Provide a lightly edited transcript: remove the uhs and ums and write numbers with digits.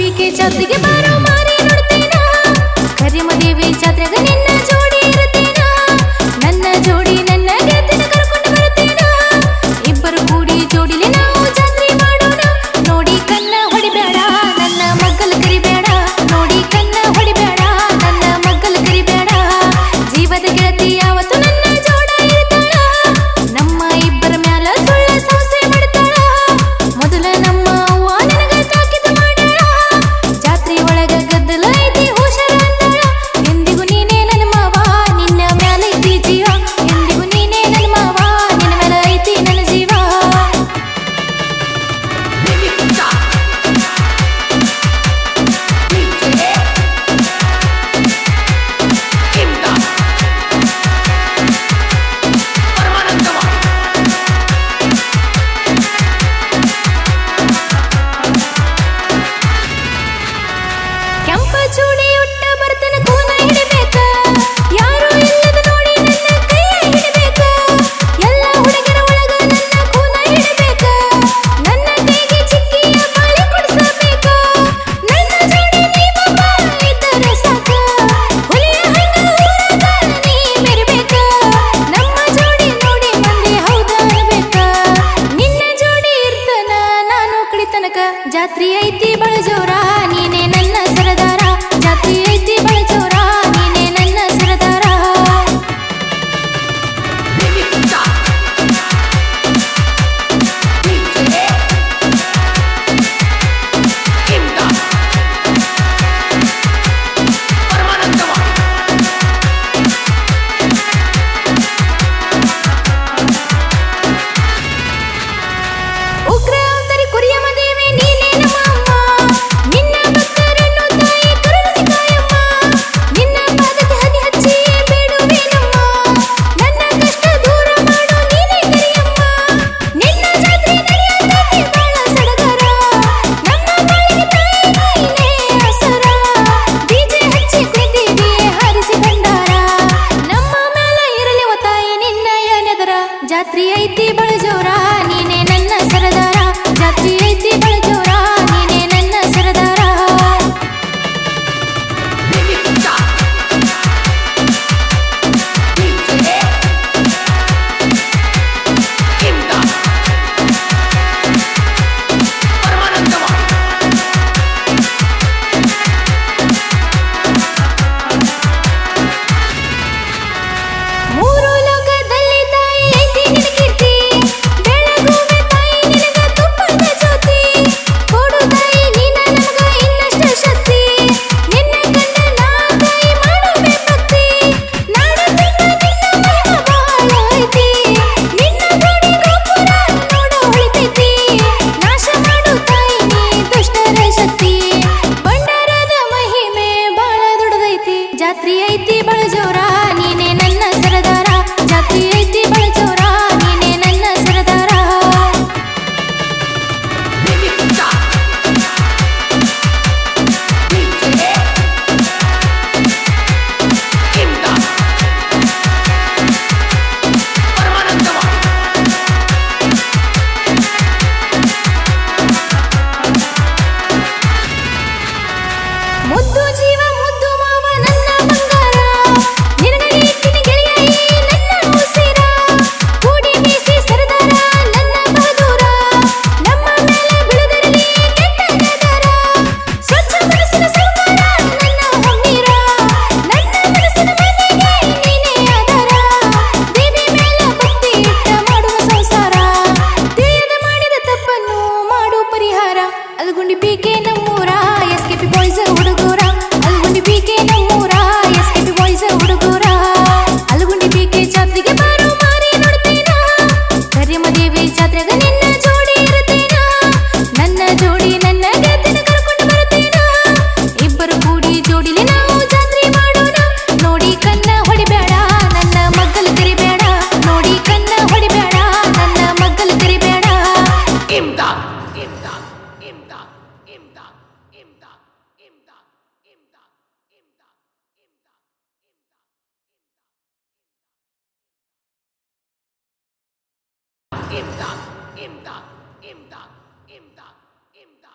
ಬೀಕೆ ಜಾತ್ರೆಗೆ ಬಾರೋ ಮಾರಿ ನೋಡ್ತೇನ ಕರಿಮದೇವಿ ಜಾತ್ರೆಗ ನಿನ್ನ ಜೋಡಿ ಇರುತ್ತೇನ ನನ್ನ ಜೋಡಿ ನನ್ನ ಗೆಳತಿನ ಕರ್ಕೊಂಡು ಬರುತ್ತೇನ ಇಬ್ಬರು ಕೂಡಿ ಜೋಡಿಲಿ ನಾವು ಜಾತ್ರೆ ಮಾಡೋಣ ನೋಡಿ ಕನ್ನ ಹೊಡಿಬೇಡ ನನ್ನ ಮಗ್ಗಲ ಕರಿಬೇಡ ನೋಡಿ ಕನ್ನ ಹೊಡಿಬೇಡ ನನ್ನ ಮಗ್ಗಲ ಕರಿಬೇಡ ಜೀವದ ಗೆಳತಿ ಯಾವತ್ತು ನನ್ನ ಜೋಡ ಇರ್ತಾಳ ನಮ್ಮ ಇಬ್ಬರ ಮ್ಯಾಲ ಸುಳ್ಳ ಸಂಸೆ ಮಾಡ್ತಾಳ ಮೊದಲ ನಮ್ಮ ಅವ್ವ ನನಗ ತಾಕಿದ ಮಾಡ್ಯಾಳ ಜಾತ್ರೆ ಒಳಗ ಗದ್ದಲ ಐತಿ ಹುಷಾರ ಅಂದಾಳ ಎಂದಿಗೂ ನೀನೇ ನನ್ನ ಮಾವ ನಿನ್ನ ಮ್ಯಾಲ ಐತಿ ಜೀವ ಎಂದಿಗೂ ನೀನೇ ನನ್ನ ಮಾವ ನಿನ್ನ ಮ್ಯಾಲ ಐತಿ ನನ್ನ ಜೀವ ಕೆಂಪ ಚೂಡಿ ಉಟ್ಟ ಬರ್ತನ ಕೂನ ಹಿಡಿಬೇಕ ಯಾರು ಇಲ್ಲದ ನೋಡಿ ನನ್ನ ಕೈಯ ಹಿಡಿಬೇಕ ಎಲ್ಲ ಹುಡುಗರ ಒಳಗ ನನ್ನ ಕೂನ ಹಿಡಿಬೇಕ ನನ್ನ ಕೈಗೆ ಚಿಕ್ಕಿಯ ಬಾಳಿ ಕೊಡಿಸಬೇಕ ನನ್ನ ಜೋಡಿ ನೀವೊಬ್ಬ ಇದ್ದರೆ ಸಾಕ ಹುಲಿಯ ಹಂಗ ಊರಾಗ ನೀ ಮೆರಿಬೇಕ ನಮ್ಮ ಜೋಡಿ ನೋಡಿ ಮಂದಿ ಹೌದ ಅನ್ಬೇಕ ನಿನ್ನ ಜೋಡಿ ಇರ್ತನ ನಾನು ಕಡಿತನಕ ಜಾತ್ರೆ ಐತಿ ಬಳ ಜೋರ ನೀನೇ ನನ್ನ ಸರದಾರ ಜಾತ್ರೆ ಐತಿ ಬಳ ಜೋರ ನೀನೇ ನನ್ನ ಸರದಾರ ಉಗ್ರ ಅವತರಿ ಕುರಿಯ ಮದೇವಿ ನೀನೇ ನಮ್ಮ ಅಮ್ಮ ನಿನ್ನ ಭಕ್ತರನ್ನು ತಾಯಿ ಕರುಣಿಸಿ ಕಾಯಮ್ಮ ನಿನ್ನ ಪಾದಕ್ಕೆ ಹನಿ ಹಚ್ಚಿ ಬೇಡುವೇನಮ್ಮ ನನ್ನ ಕಷ್ಟ ದೂರ ಮಾಡು ನೀನೇ ಕರಿಯಮ್ಮ ನಿನ್ನ ಜಾತ್ರೆ ನಡೆಯತೈತಿ ಬಾಳ ಸಡಗರ ನಮ್ಮ ಬಾಳಿಗೆ ತಾಯಿ ನೀನೇ ಆಸರ ಡಿಜೆ ಹಚ್ಚಿ ಕುಣಿತೀವಿ ಹಾರಿಸಿ ಭಂಡಾರ ನಮ್ಮ ಮ್ಯಾಲ ಇರಲಿ ಓ ತಾಯಿ ನಿನ್ನ ಏನೆದರ ಜಾತ್ರೆ ಐತಿ ಬಳ ಜೋರ ನೀನೇ ನನ್ನ ಸರದಾರ ಜಾತ್ರೆ ಐತಿ ಬಳ ಜೋರ ನೀನೇ ನನ್ನ ಸರದಾರ ಮೂರು ಲೋಕದಲ್ಲಿ ತಾಯಿ ಐತಿ ನಿನ್ನ ಕೀರ್ತಿ ಬೆಳಗುವೆ ತಾಯಿ ನಿನಗ ತುಪ್ಪದ ಜ್ಯೋತಿ ಕೊಡು ತಾಯಿ ನೀನ ನಮಗ ಇನ್ನಷ್ಟು ಶಕ್ತಿ ನಿನ್ನ ಕಂಡ ನಾ ತಾಯಿ ಮಾಡುವೆ ಭಕ್ತಿ ನಾಡ ತುಂಬ ನಿನ್ನ ಮಹಿಮ ಬಹಳ ಐತಿ ನಿನ್ನ ಜೋಡಿ ಗೋಪುರ ನೋಡ ಉಳಿತೈತಿ ನಾಶ ಮಾಡು ತಾಯಿ ನೀ ದುಷ್ಟರ ಶಕ್ತಿ ಭಂಡಾರದ ಮಹಿಮೆ ಬಹಳ ದೊಡ್ಡದೈತಿ ಜಾತ್ರೆ ಐತಿ ಬಳ ಜೋರ ನೀನೇ ನನ್ನ ಸರದಾರ ಜಾತ್ರೆ ಐತಿ ಬಳ ಜೋರ ನೀನೇ ನನ್ನ ಸರದಾರ ಮುದ್ದು ಜೀವ ಮುದ್ದು ಮಾವ ನನ್ನ ಬಂಗಾರ ನಿನಗೆ ಇಟ್ಟಿನ ಗೆಳೆಯ ಈ ನನ್ನ ಉಸಿರ ಕೂಡಿ ಮೀಸಿ ಸರದಾರ ನನ್ನ ಬಹದೂರ ನಮ್ಮ ಮೇಲೆ ಬೀಳದಿರಲಿ ಕೆಟ್ಟ ನಿರ್ಧಾರ ಸ್ವಚ್ಛ ಮನಸ್ಸಿನ ಸೌಕಾರ ನನ್ನ ಹಮ್ಮೀರ ನನ್ನ ಮನಸ್ಸಿನ ಮನೆಗೆ ನೀನೇ ಆಧಾರ ದೇವಿ ಮೇಲೆ ಭಕ್ತಿ ಇಟ್ಟ ಮಾಡುವ ಸಂಸಾರ ತಿಳಿಯದ ಮಾಡಿದ ತಪ್ಪನ್ನು ಮಾಡು ಪರಿಹಾರ ಅಲ್ಗುಂಡಿ ಪೀಕೆ ನಮ್ಮೂರ ಎಸ್ಕೆಪಿ ಬಾಯ್ಸ್ ಹುಡುಗೂರ ಅಲ್ಗುಂಡಿ ಪೀಕೆ ನಮ್ಮೂರ ಎಸ್ಕೆಪಿ ಬಾಯ್ಸ್ ಹುಡುಗೂರ ಅಲ್ಗುಂಡಿ ಪೀಕೆ ಜಾತ್ರೆಗೆ ಬಾರೋ ಮಾರಿ ನೋಡ್ತೇನ ಕರಿಮದೇವಿ ಜಾತ್ರೆಗ ನಿನ್ನ ಜೋಡಿ ಇರುತ್ತೇನ ನನ್ನ ಜೋಡಿ ನನ್ನ ಗೆಳತಿನ ಕರ್ಕೊಂಡು ಬರುತ್ತೇನ ಇಬ್ಬರು ಕೂಡಿ ಜೋಡಿಲಿ ನಾವು ಜಾತ್ರೆ ಮಾಡೋಣ ನೋಡಿ ಕನ್ನ ಹೊಡಿಬೇಡ ನನ್ನ ಮಗ್ಗಲ ಕರಿಬೇಡ ನೋಡಿ ಕನ್ನ ಹೊಡಿಬೇಡ ನನ್ನ ಮಗ್ಗಲ ಕರಿಬೇಡ ಇಮ್ದಾದ್ ಇಮ್ದಾದ್ ಇಮ್ದಾದ್ ಇಮ್ದಾದ್ ಇಮ್ದಾದ್ ಇಮ್ದಾದ್ ಇಮ್ದಾದ್ ಇಮ್ದಾದ್ ಇಮ್ದಾದ್ ಇಮ್ದಾದ್ ಇಮ್ದಾದ್ ಇಮ್ದಾದ್